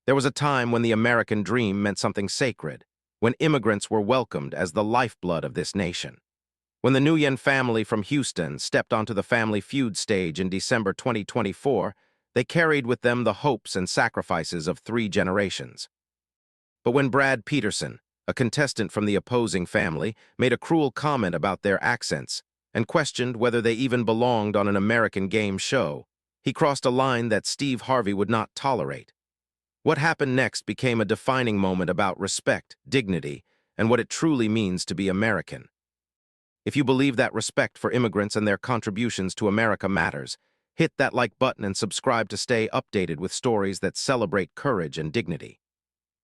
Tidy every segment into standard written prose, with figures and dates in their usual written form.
There was a time when the American dream meant something sacred, when immigrants were welcomed as the lifeblood of this nation. When the Nguyen family from Houston stepped onto the Family Feud stage in December 2024, they carried with them the hopes and sacrifices of 3 generations. But when Brad Peterson, a contestant from the opposing family, made a cruel comment about their accents and questioned whether they even belonged on an American game show, he crossed a line that Steve Harvey would not tolerate. What happened next became a defining moment about respect, dignity, and what it truly means to be American. If you believe that respect for immigrants and their contributions to America matters, hit that like button and subscribe to stay updated with stories that celebrate courage and dignity.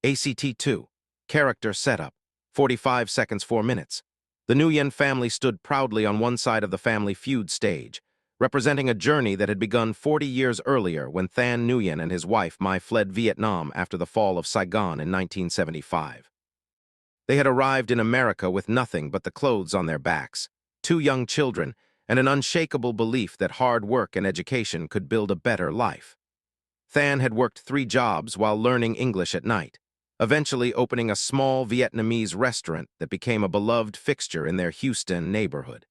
ACT 2. Character Setup. 45 seconds 4 minutes. The Nguyen family stood proudly on one side of the Family Feud stage, representing a journey that had begun 40 years earlier when Than Nguyen and his wife Mai fled Vietnam after the fall of Saigon in 1975. They had arrived in America with nothing but the clothes on their backs, 2 young children, and an unshakable belief that hard work and education could build a better life. Than had worked 3 jobs while learning English at night, eventually opening a small Vietnamese restaurant that became a beloved fixture in their Houston neighborhood.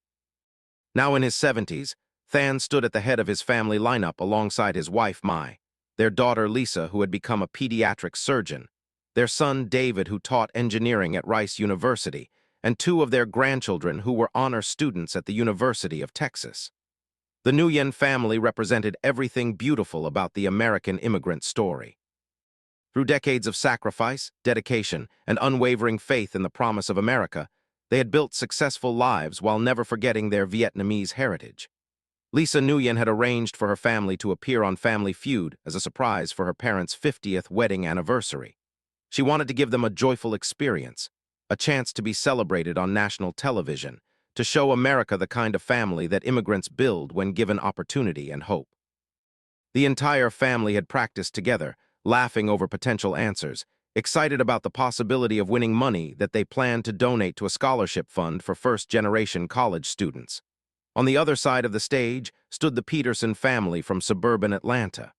Now in his 70s, Than stood at the head of his family lineup alongside his wife Mai, their daughter Lisa, who had become a pediatric surgeon, their son David, who taught engineering at Rice University, and 2 of their grandchildren who were honor students at the University of Texas. The Nguyen family represented everything beautiful about the American immigrant story. Through decades of sacrifice, dedication, and unwavering faith in the promise of America, they had built successful lives while never forgetting their Vietnamese heritage. Lisa Nguyen had arranged for her family to appear on Family Feud as a surprise for her parents' 50th wedding anniversary. She wanted to give them a joyful experience, a chance to be celebrated on national television, to show America the kind of family that immigrants build when given opportunity and hope. The entire family had practiced together, laughing over potential answers, excited about the possibility of winning money that they planned to donate to a scholarship fund for first-generation college students. On the other side of the stage stood the Peterson family from suburban Atlanta.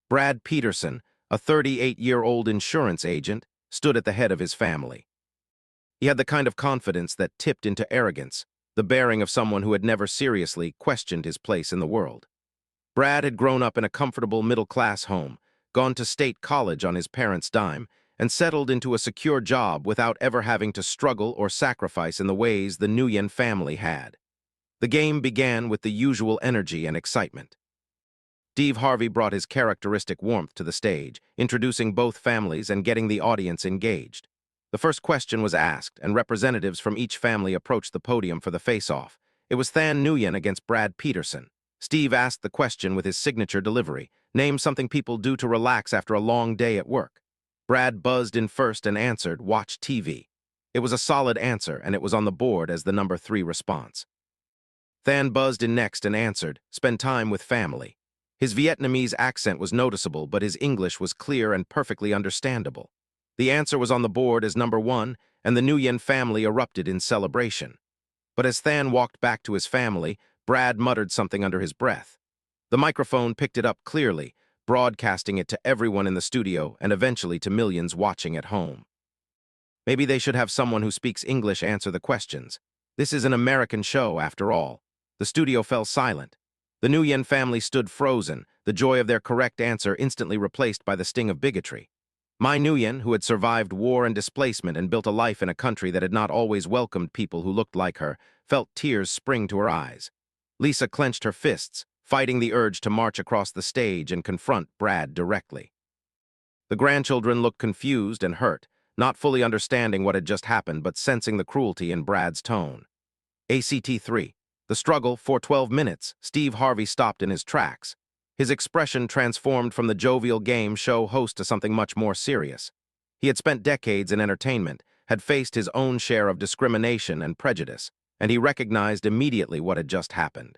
Brad Peterson, a 38-year-old insurance agent, stood at the head of his family. He had the kind of confidence that tipped into arrogance, the bearing of someone who had never seriously questioned his place in the world. Brad had grown up in a comfortable middle-class home, gone to state college on his parents' dime, and settled into a secure job without ever having to struggle or sacrifice in the ways the Nguyen family had. The game began with the usual energy and excitement. Steve Harvey brought his characteristic warmth to the stage, introducing both families and getting the audience engaged. The first question was asked, and representatives from each family approached the podium for the face-off. It was Than Nguyen against Brad Peterson. Steve asked the question with his signature delivery: "Name something people do to relax after a long day at work." Brad buzzed in first and answered, "Watch TV." It was a solid answer, and it was on the board as the number 3 response. Than buzzed in next and answered, "Spend time with family." His Vietnamese accent was noticeable, but his English was clear and perfectly understandable. The answer was on the board as number 1, and the Nguyen family erupted in celebration. But as Than walked back to his family, Brad muttered something under his breath. The microphone picked it up clearly, broadcasting it to everyone in the studio and eventually to millions watching at home. Maybe they should have someone who speaks English answer the questions. This is an American show, after all. The studio fell silent. The Nguyen family stood frozen, the joy of their correct answer instantly replaced by the sting of bigotry. Mai Nguyen, who had survived war and displacement and built a life in a country that had not always welcomed people who looked like her, felt tears spring to her eyes. Lisa clenched her fists, fighting the urge to march across the stage and confront Brad directly. The grandchildren looked confused and hurt, not fully understanding what had just happened but sensing the cruelty in Brad's tone. ACT 3. The struggle for 12 minutes, Steve Harvey stopped in his tracks. His expression transformed from the jovial game show host to something much more serious. He had spent decades in entertainment, had faced his own share of discrimination and prejudice, and he recognized immediately what had just happened.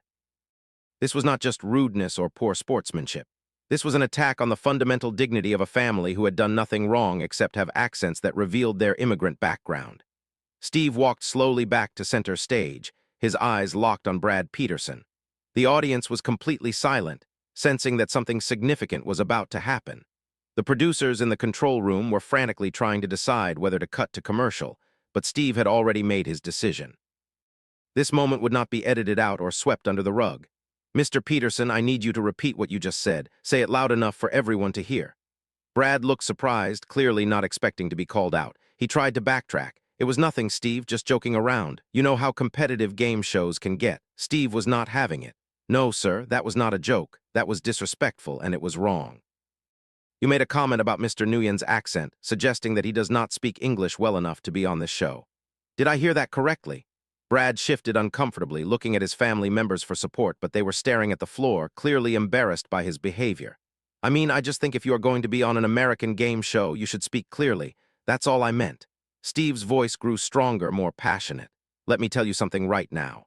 This was not just rudeness or poor sportsmanship. This was an attack on the fundamental dignity of a family who had done nothing wrong except have accents that revealed their immigrant background. Steve walked slowly back to center stage, his eyes locked on Brad Peterson. The audience was completely silent, sensing that something significant was about to happen. The producers in the control room were frantically trying to decide whether to cut to commercial, but Steve had already made his decision. This moment would not be edited out or swept under the rug. "Mr. Peterson, I need you to repeat what you just said. Say it loud enough for everyone to hear." Brad looked surprised, clearly not expecting to be called out. He tried to backtrack. "It was nothing, Steve, just joking around. You know how competitive game shows can get." Steve was not having it. "No, sir, that was not a joke. That was disrespectful, and it was wrong. You made a comment about Mr. Nguyen's accent, suggesting that he does not speak English well enough to be on this show. Did I hear that correctly?" Brad shifted uncomfortably, looking at his family members for support, but they were staring at the floor, clearly embarrassed by his behavior. "I mean, I just think if you are going to be on an American game show, you should speak clearly. That's all I meant." Steve's voice grew stronger, more passionate. "Let me tell you something right now.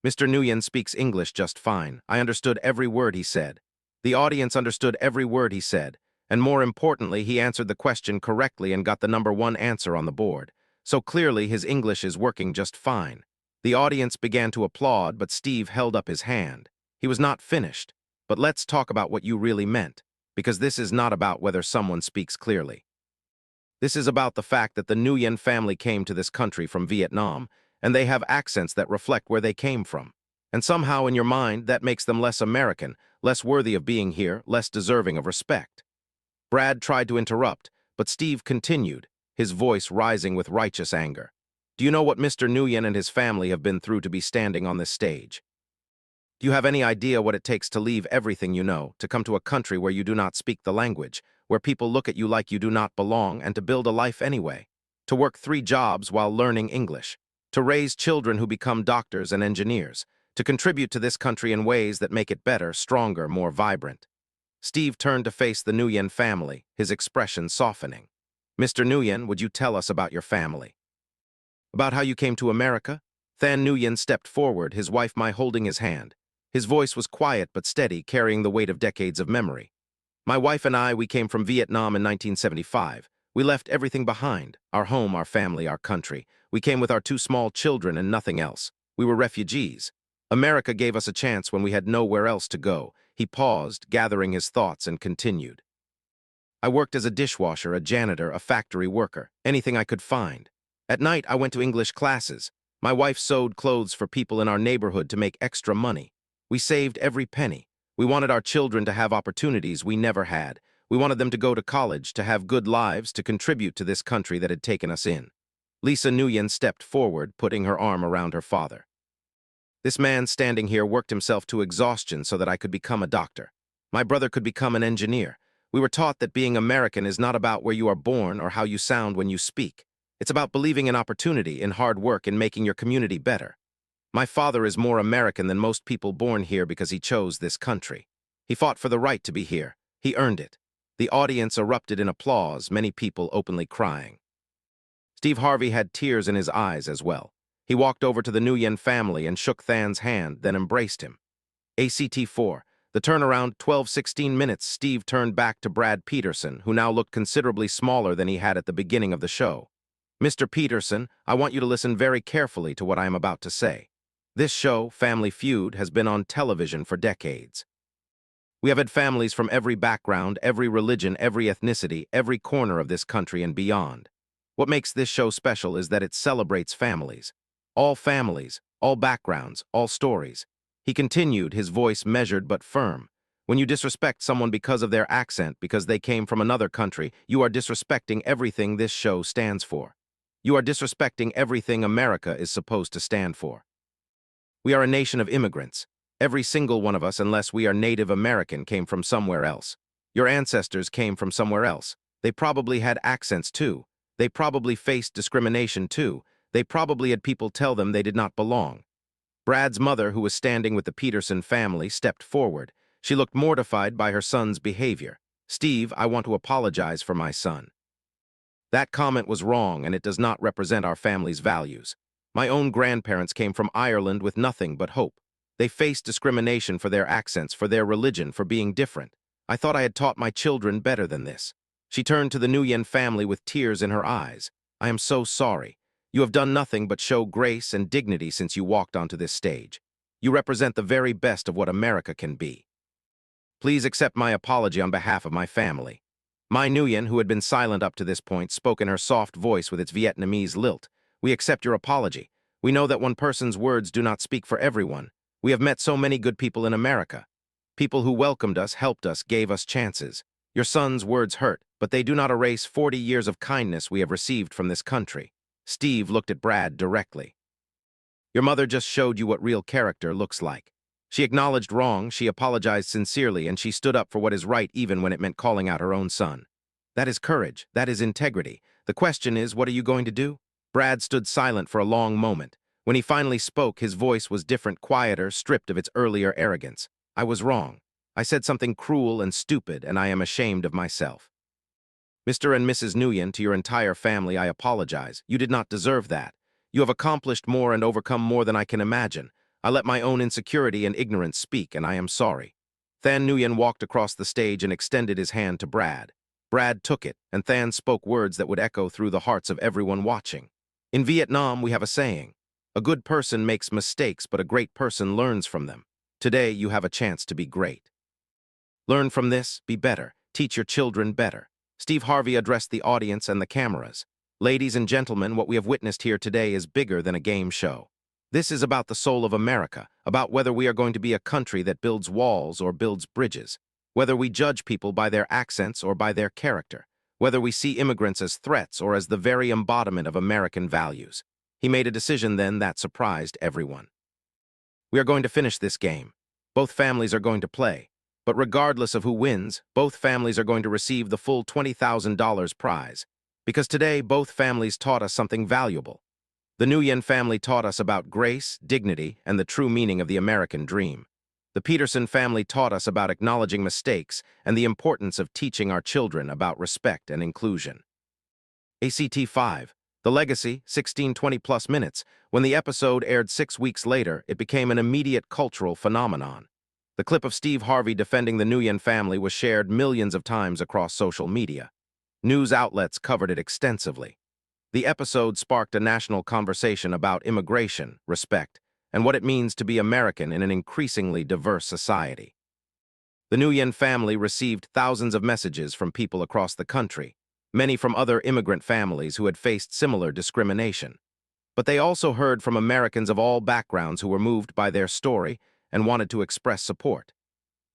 Mr. Nguyen speaks English just fine. I understood every word he said. The audience understood every word he said, and more importantly, he answered the question correctly and got the #1 answer on the board. So clearly his English is working just fine." The audience began to applaud, but Steve held up his hand. He was not finished. "But let's talk about what you really meant, because this is not about whether someone speaks clearly. This is about the fact that the Nguyen family came to this country from Vietnam, and they have accents that reflect where they came from. And somehow in your mind, that makes them less American, less worthy of being here, less deserving of respect." Brad tried to interrupt, but Steve continued, his voice rising with righteous anger. "Do you know what Mr. Nguyen and his family have been through to be standing on this stage? Do you have any idea what it takes to leave everything you know, to come to a country where you do not speak the language, where people look at you like you do not belong, and to build a life anyway? To work 3 jobs while learning English? To raise children who become doctors and engineers? To contribute to this country in ways that make it better, stronger, more vibrant?" Steve turned to face the Nguyen family, his expression softening. "Mr. Nguyen, would you tell us about your family? About how you came to America?" Than Nguyen stepped forward, his wife Mai holding his hand. His voice was quiet but steady, carrying the weight of decades of memory. "My wife and I, we came from Vietnam in 1975. We left everything behind, our home, our family, our country. We came with our 2 small children and nothing else. We were refugees. America gave us a chance when we had nowhere else to go." He paused, gathering his thoughts, and continued. "I worked as a dishwasher, a janitor, a factory worker, anything I could find. At night, I went to English classes. My wife sewed clothes for people in our neighborhood to make extra money. We saved every penny. We wanted our children to have opportunities we never had. We wanted them to go to college, to have good lives, to contribute to this country that had taken us in." Lisa Nguyen stepped forward, putting her arm around her father. "This man standing here worked himself to exhaustion so that I could become a doctor. My brother could become an engineer. We were taught that being American is not about where you are born or how you sound when you speak. It's about believing in opportunity, in hard work, in making your community better. My father is more American than most people born here because he chose this country. He fought for the right to be here. He earned it." The audience erupted in applause, many people openly crying. Steve Harvey had tears in his eyes as well. He walked over to the Nguyen family and shook Than's hand, then embraced him. ACT 4. The turnaround, 12-16 minutes. Steve turned back to Brad Peterson, who now looked considerably smaller than he had at the beginning of the show. "Mr. Peterson, I want you to listen very carefully to what I am about to say. This show, Family Feud, has been on television for decades. We have had families from every background, every religion, every ethnicity, every corner of this country and beyond. What makes this show special is that it celebrates families. Families, all backgrounds, all stories." He continued, his voice measured but firm. "When you disrespect someone because of their accent, because they came from another country, you are disrespecting everything this show stands for. You are disrespecting everything America is supposed to stand for. We are a nation of immigrants. Every single one of us, unless we are Native American, came from somewhere else. Your ancestors came from somewhere else. They probably had accents too. They probably faced discrimination too. They probably had people tell them they did not belong." Brad's mother, who was standing with the Peterson family, stepped forward. She looked mortified by her son's behavior. "Steve, I want to apologize for my son. That comment was wrong, and it does not represent our family's values. My own grandparents came from Ireland with nothing but hope. They faced discrimination for their accents, for their religion, for being different. I thought I had taught my children better than this." She turned to the Nguyen family with tears in her eyes. "I am so sorry. You have done nothing but show grace and dignity since you walked onto this stage. You represent the very best of what America can be. Please accept my apology on behalf of my family." Nguyen, who had been silent up to this point, spoke in her soft voice with its Vietnamese lilt. "We accept your apology. We know that one person's words do not speak for everyone. We have met so many good people in America. People who welcomed us, helped us, gave us chances. Your son's words hurt, but they do not erase 40 years of kindness we have received from this country." Steve looked at Brad directly. "Your mother just showed you what real character looks like. She acknowledged wrong, she apologized sincerely, and she stood up for what is right even when it meant calling out her own son. That is courage. That is integrity. The question is, what are you going to do?" Brad stood silent for a long moment. When he finally spoke, his voice was different, quieter, stripped of its earlier arrogance. "I was wrong. I said something cruel and stupid, and I am ashamed of myself. Mr. and Mrs. Nguyen, to your entire family, I apologize. You did not deserve that. You have accomplished more and overcome more than I can imagine. I let my own insecurity and ignorance speak, and I am sorry." Than Nguyen walked across the stage and extended his hand to Brad. Brad took it, and Than spoke words that would echo through the hearts of everyone watching. "In Vietnam, we have a saying, a good person makes mistakes, but a great person learns from them. Today, you have a chance to be great. Learn from this, be better, teach your children better." Steve Harvey addressed the audience and the cameras. "Ladies and gentlemen, what we have witnessed here today is bigger than a game show. This is about the soul of America, about whether we are going to be a country that builds walls or builds bridges, whether we judge people by their accents or by their character, whether we see immigrants as threats or as the very embodiment of American values." He made a decision then that surprised everyone. "We are going to finish this game. Both families are going to play. But regardless of who wins, both families are going to receive the full $20,000 prize. Because today, both families taught us something valuable. The Nguyen family taught us about grace, dignity, and the true meaning of the American dream. The Peterson family taught us about acknowledging mistakes and the importance of teaching our children about respect and inclusion. ACT 5. The Legacy, 16-20+ minutes. When the episode aired 6 weeks later, it became an immediate cultural phenomenon. The clip of Steve Harvey defending the Nguyen family was shared millions of times across social media. News outlets covered it extensively. The episode sparked a national conversation about immigration, respect, and what it means to be American in an increasingly diverse society. The Nguyen family received thousands of messages from people across the country, many from other immigrant families who had faced similar discrimination. But they also heard from Americans of all backgrounds who were moved by their story and wanted to express support.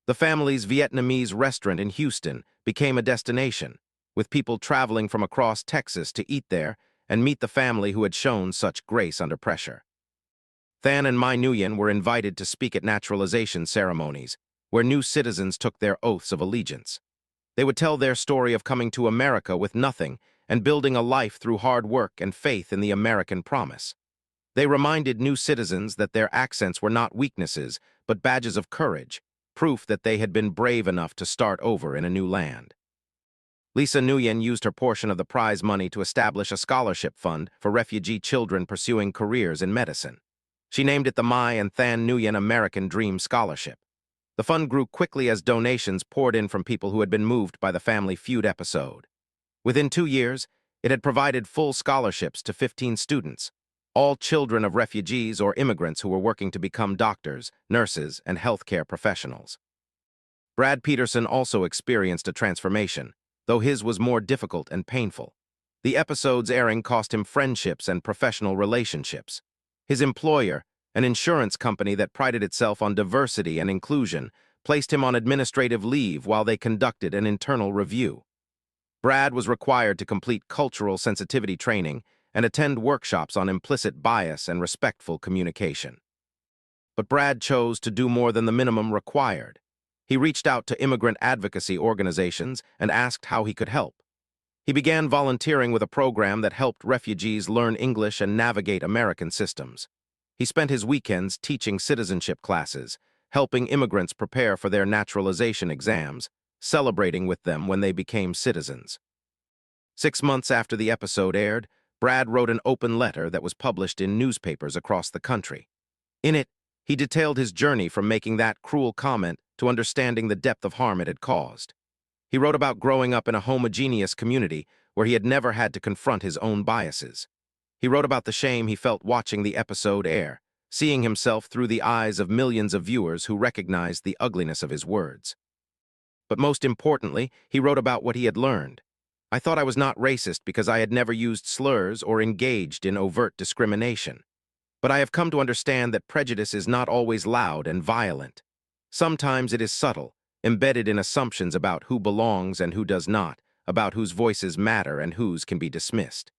The family's Vietnamese restaurant in Houston became a destination, with people traveling from across Texas to eat there and meet the family who had shown such grace under pressure. Than and Nguyen were invited to speak at naturalization ceremonies, where new citizens took their oaths of allegiance. They would tell their story of coming to America with nothing and building a life through hard work and faith in the American promise. They reminded new citizens that their accents were not weaknesses, but badges of courage, proof that they had been brave enough to start over in a new land. Lisa Nguyen used her portion of the prize money to establish a scholarship fund for refugee children pursuing careers in medicine. She named it the Mai and Than Nguyen American Dream Scholarship. The fund grew quickly as donations poured in from people who had been moved by the Family Feud episode. Within 2 years, it had provided full scholarships to 15 students, all children of refugees or immigrants who were working to become doctors, nurses, and healthcare professionals. Brad Peterson also experienced a transformation, though his was more difficult and painful. The episode's airing cost him friendships and professional relationships. His employer, an insurance company that prided itself on diversity and inclusion, placed him on administrative leave while they conducted an internal review. Brad was required to complete cultural sensitivity training and attend workshops on implicit bias and respectful communication. But Brad chose to do more than the minimum required. He reached out to immigrant advocacy organizations and asked how he could help. He began volunteering with a program that helped refugees learn English and navigate American systems. He spent his weekends teaching citizenship classes, helping immigrants prepare for their naturalization exams, celebrating with them when they became citizens. 6 months after the episode aired, Brad wrote an open letter that was published in newspapers across the country. In it, he detailed his journey from making that cruel comment to understanding the depth of harm it had caused. He wrote about growing up in a homogeneous community where he had never had to confront his own biases. He wrote about the shame he felt watching the episode air, seeing himself through the eyes of millions of viewers who recognized the ugliness of his words. But most importantly, he wrote about what he had learned. I thought I was not racist because I had never used slurs or engaged in overt discrimination. But I have come to understand that prejudice is not always loud and violent. Sometimes it is subtle, embedded in assumptions about who belongs and who does not, about whose voices matter and whose can be dismissed.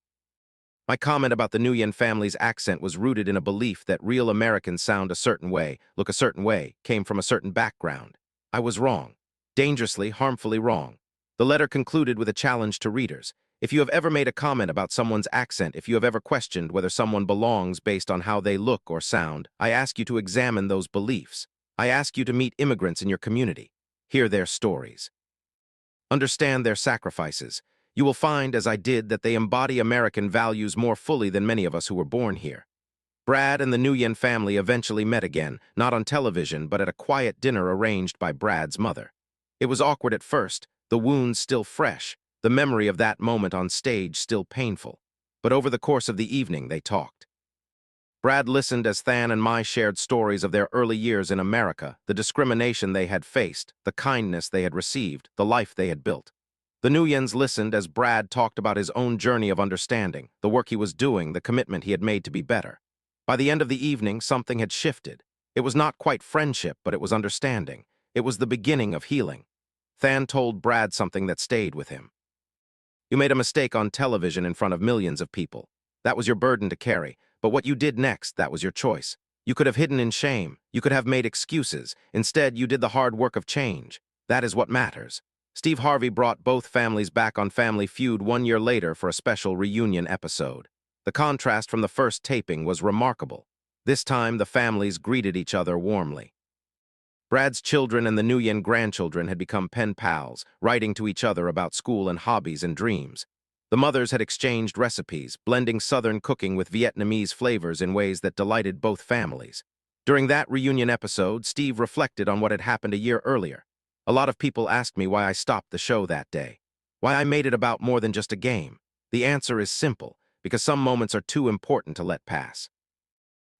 My comment about the Nguyen family's accent was rooted in a belief that real Americans sound a certain way, look a certain way, came from a certain background. I was wrong. Dangerously, harmfully wrong. The letter concluded with a challenge to readers. If you have ever made a comment about someone's accent, if you have ever questioned whether someone belongs based on how they look or sound, I ask you to examine those beliefs. I ask you to meet immigrants in your community. Hear their stories. Understand their sacrifices. You will find, as I did, that they embody American values more fully than many of us who were born here. Brad and the Nguyen family eventually met again, not on television, but at a quiet dinner arranged by Brad's mother. It was awkward at first, the wounds still fresh, the memory of that moment on stage still painful. But over the course of the evening, they talked. Brad listened as Than and Mai shared stories of their early years in America, the discrimination they had faced, the kindness they had received, the life they had built. The Nguyens listened as Brad talked about his own journey of understanding, the work he was doing, the commitment he had made to be better. By the end of the evening, something had shifted. It was not quite friendship, but it was understanding. It was the beginning of healing. Than told Brad something that stayed with him. You made a mistake on television in front of millions of people. That was your burden to carry, but what you did next, that was your choice. You could have hidden in shame. You could have made excuses. Instead, you did the hard work of change. That is what matters. Steve Harvey brought both families back on Family Feud 1 year later for a special reunion episode. The contrast from the first taping was remarkable. This time, the families greeted each other warmly. Brad's children and the Nguyen grandchildren had become pen pals, writing to each other about school and hobbies and dreams. The mothers had exchanged recipes, blending Southern cooking with Vietnamese flavors in ways that delighted both families. During that reunion episode, Steve reflected on what had happened a year earlier. A lot of people asked me why I stopped the show that day, why I made it about more than just a game. The answer is simple, because some moments are too important to let pass.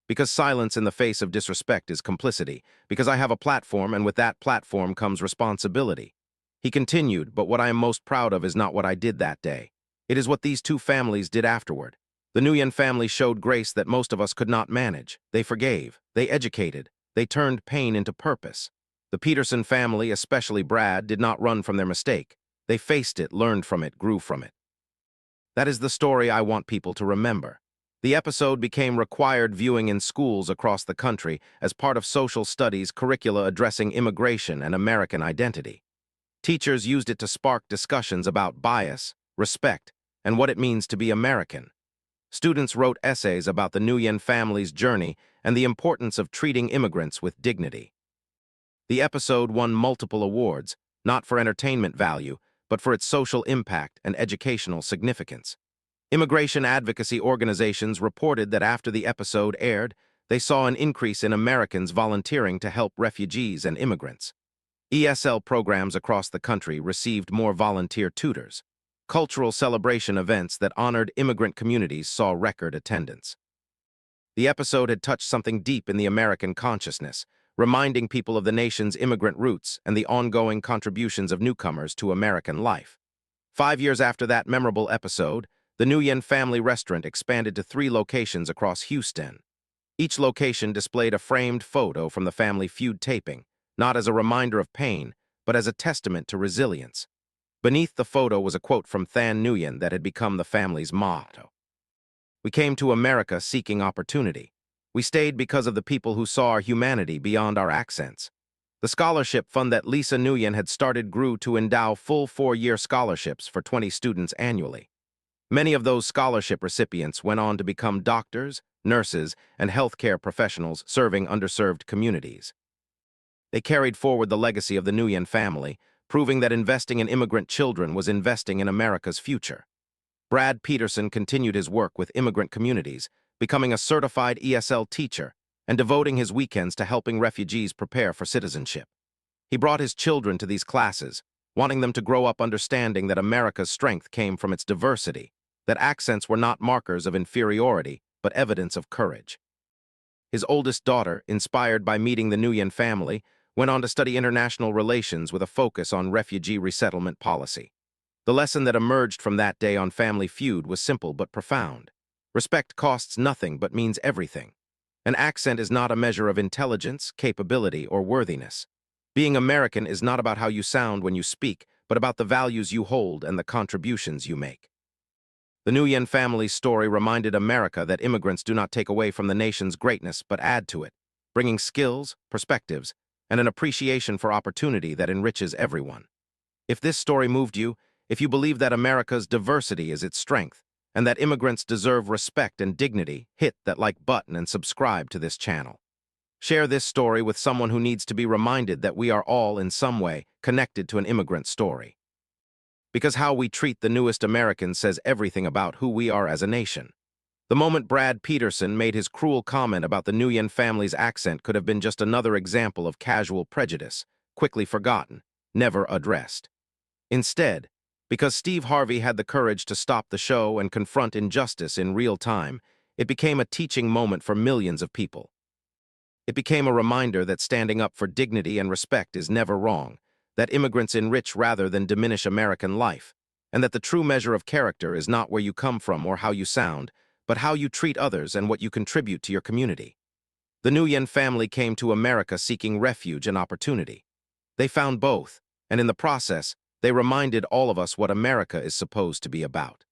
Because silence in the face of disrespect is complicity, because I have a platform and with that platform comes responsibility. He continued, but what I am most proud of is not what I did that day. It is what these two families did afterward. The Nguyen family showed grace that most of us could not manage. They forgave, they educated, they turned pain into purpose. The Peterson family, especially Brad, did not run from their mistake. They faced it, learned from it, grew from it. That is the story I want people to remember. The episode became required viewing in schools across the country as part of social studies curricula addressing immigration and American identity. Teachers used it to spark discussions about bias, respect, and what it means to be American. Students wrote essays about the Nguyen family's journey and the importance of treating immigrants with dignity. The episode won multiple awards, not for entertainment value, but for its social impact and educational significance. Immigration advocacy organizations reported that after the episode aired, they saw an increase in Americans volunteering to help refugees and immigrants. ESL programs across the country received more volunteer tutors. Cultural celebration events that honored immigrant communities saw record attendance. The episode had touched something deep in the American consciousness, reminding people of the nation's immigrant roots and the ongoing contributions of newcomers to American life. 5 years after that memorable episode, the Nguyen family restaurant expanded to 3 locations across Houston. Each location displayed a framed photo from the Family Feud taping, not as a reminder of pain, but as a testament to resilience. Beneath the photo was a quote from Than Nguyen that had become the family's motto. We came to America seeking opportunity. We stayed because of the people who saw our humanity beyond our accents. The scholarship fund that Lisa Nguyen had started grew to endow full 4-year scholarships for 20 students annually. Many of those scholarship recipients went on to become doctors, nurses, and healthcare professionals serving underserved communities. They carried forward the legacy of the Nguyen family, proving that investing in immigrant children was investing in America's future. Brad Peterson continued his work with immigrant communities, becoming a certified ESL teacher and devoting his weekends to helping refugees prepare for citizenship. He brought his children to these classes, wanting them to grow up understanding that America's strength came from its diversity, that accents were not markers of inferiority, but evidence of courage. His oldest daughter, inspired by meeting the Nguyen family, went on to study international relations with a focus on refugee resettlement policy. The lesson that emerged from that day on Family Feud was simple but profound. Respect costs nothing but means everything. An accent is not a measure of intelligence, capability, or worthiness. Being American is not about how you sound when you speak, but about the values you hold and the contributions you make. The Nguyen family's story reminded America that immigrants do not take away from the nation's greatness but add to it, bringing skills, perspectives, and an appreciation for opportunity that enriches everyone. If this story moved you, if you believe that America's diversity is its strength, and that immigrants deserve respect and dignity, hit that like button and subscribe to this channel. Share this story with someone who needs to be reminded that we are all, in some way, connected to an immigrant story. Because how we treat the newest Americans says everything about who we are as a nation. The moment Brad Peterson made his cruel comment about the Nguyen family's accent could have been just another example of casual prejudice, quickly forgotten, never addressed. Instead, because Steve Harvey had the courage to stop the show and confront injustice in real time, it became a teaching moment for millions of people. It became a reminder that standing up for dignity and respect is never wrong, that immigrants enrich rather than diminish American life, and that the true measure of character is not where you come from or how you sound, but how you treat others and what you contribute to your community. The Nguyen family came to America seeking refuge and opportunity. They found both, and in the process, they reminded all of us what America is supposed to be about.